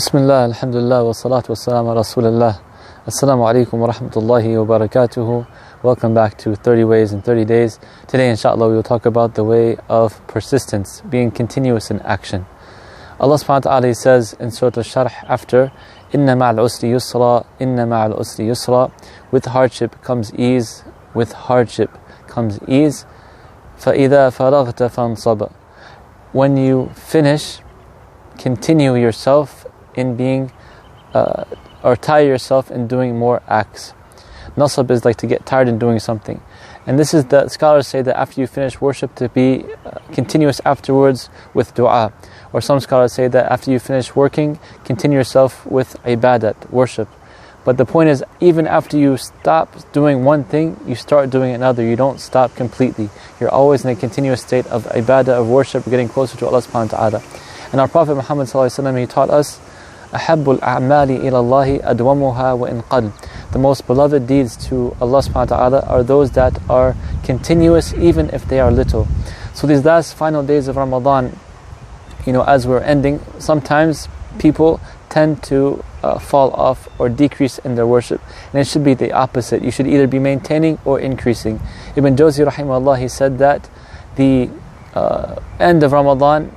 Bismillah, alhamdulillah, wa salatu wa salam ala rasulillah. Assalamu alaikum wa rahmatullahi wa barakatuhu. Welcome back to 30 Ways in 30 Days. Today, inshallah, we will talk about the way of persistence, being continuous in action. Allah subhanahu wa ta'ala says in Surah Al-Sharh after, Inna ma'al usri yusra, inna ma'al usri yusra. With hardship comes ease, with hardship comes ease. فَإِذَا فَرَغْتَ فَانْصَبَ. When you finish, continue yourself in being, or tire yourself in doing more acts. Nasab is like to get tired in doing something. And this is the scholars say that after you finish worship to be continuous afterwards with dua. Or some scholars say that after you finish working, continue yourself with ibadat, worship. But the point is, even after you stop doing one thing, you start doing another. You don't stop completely. You're always in a continuous state of ibadah, of worship, getting closer to Allah subhanahu wa ta'ala. And our Prophet Muhammad sallallahu alaihi wasallam, he taught us, أَحَبُّ الْأَعْمَالِ إِلَى اللَّهِ أَدْوَمُهَا وَإِنْ قَلْ. The most beloved deeds to Allah subhanahu wa ta'ala are those that are continuous even if they are little. So these last final days of Ramadan, as we're ending, sometimes people tend to fall off or decrease in their worship. And it should be the opposite. You should either be maintaining or increasing. Ibn Jawzi rahimahullah, he said that the end of Ramadan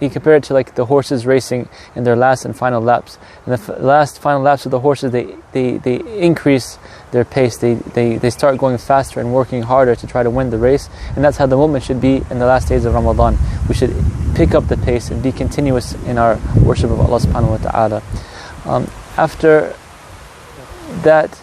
he compared it to like the horses racing in their last and final laps. And the last final laps of the horses, they increase their pace. They start going faster and working harder to try to win the race. And that's how the moment should be in the last days of Ramadan. We should pick up the pace and be continuous in our worship of Allah subhanahu wa ta'ala. After that,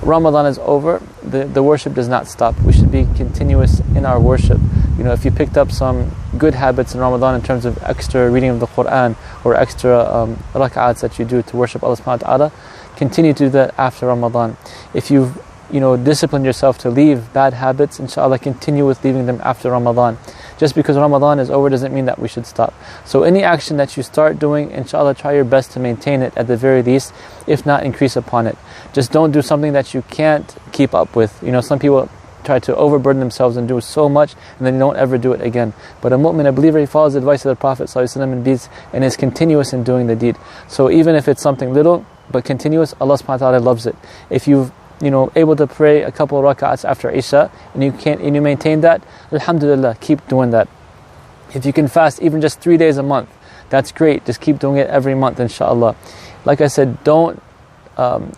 Ramadan is over, the worship does not stop. We should be continuous in our worship. If you picked up some good habits in Ramadan in terms of extra reading of the Quran or extra rak'ats that you do to worship Allah subhanahu wa ta'ala, continue to do that after Ramadan. If you've disciplined yourself to leave bad habits, inshallah continue with leaving them after Ramadan. Just because Ramadan is over doesn't mean that we should stop. So any action that you start doing, inshallah try your best to maintain it at the very least, if not increase upon it. Just don't do something that you can't keep up with. Some people try to overburden themselves and do so much and then they don't ever do it again. But a mu'min, a believer, he follows the advice of the Prophet ﷺ and is continuous in doing the deed. So even if it's something little but continuous, Allah subhanahu wa ta'ala loves it. If you've able to pray a couple of rak'ats after Isha and you maintain that, alhamdulillah, keep doing that. If you can fast even just 3 days a month, that's great. Just keep doing it every month, inshallah. Like I said, don't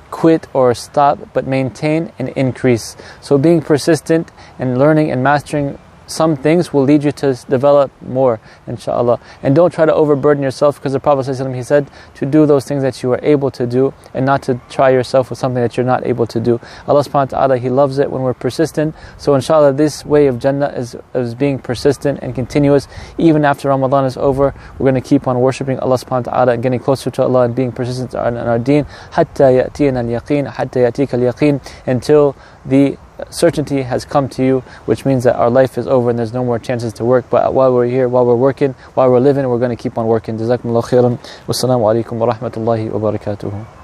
quit or stop, but maintain and increase. So being persistent and learning and mastering some things will lead you to develop more, inshallah. And don't try to overburden yourself, because the Prophet ﷺ, he said to do those things that you are able to do and not to try yourself with something that you're not able to do. Allah subhanahu wa ta'ala, He loves it when we're persistent. So inshallah, this way of Jannah is being persistent and continuous. Even after Ramadan is over, we're going to keep on worshipping Allah subhanahu wa ta'ala and getting closer to Allah and being persistent in our deen. حَتَّى يَأْتِينَا الْيَقِينَ حَتَّى يَأْتِيكَ الْيَقِينَ. Until the certainty has come to you, which means that our life is over and there's no more chances to work. But while we're here, while we're working, while we're living, we're going to keep on working. Jazakumullah khairan. Wassalamu alaikum wa rahmatullahi wa barakatuhu.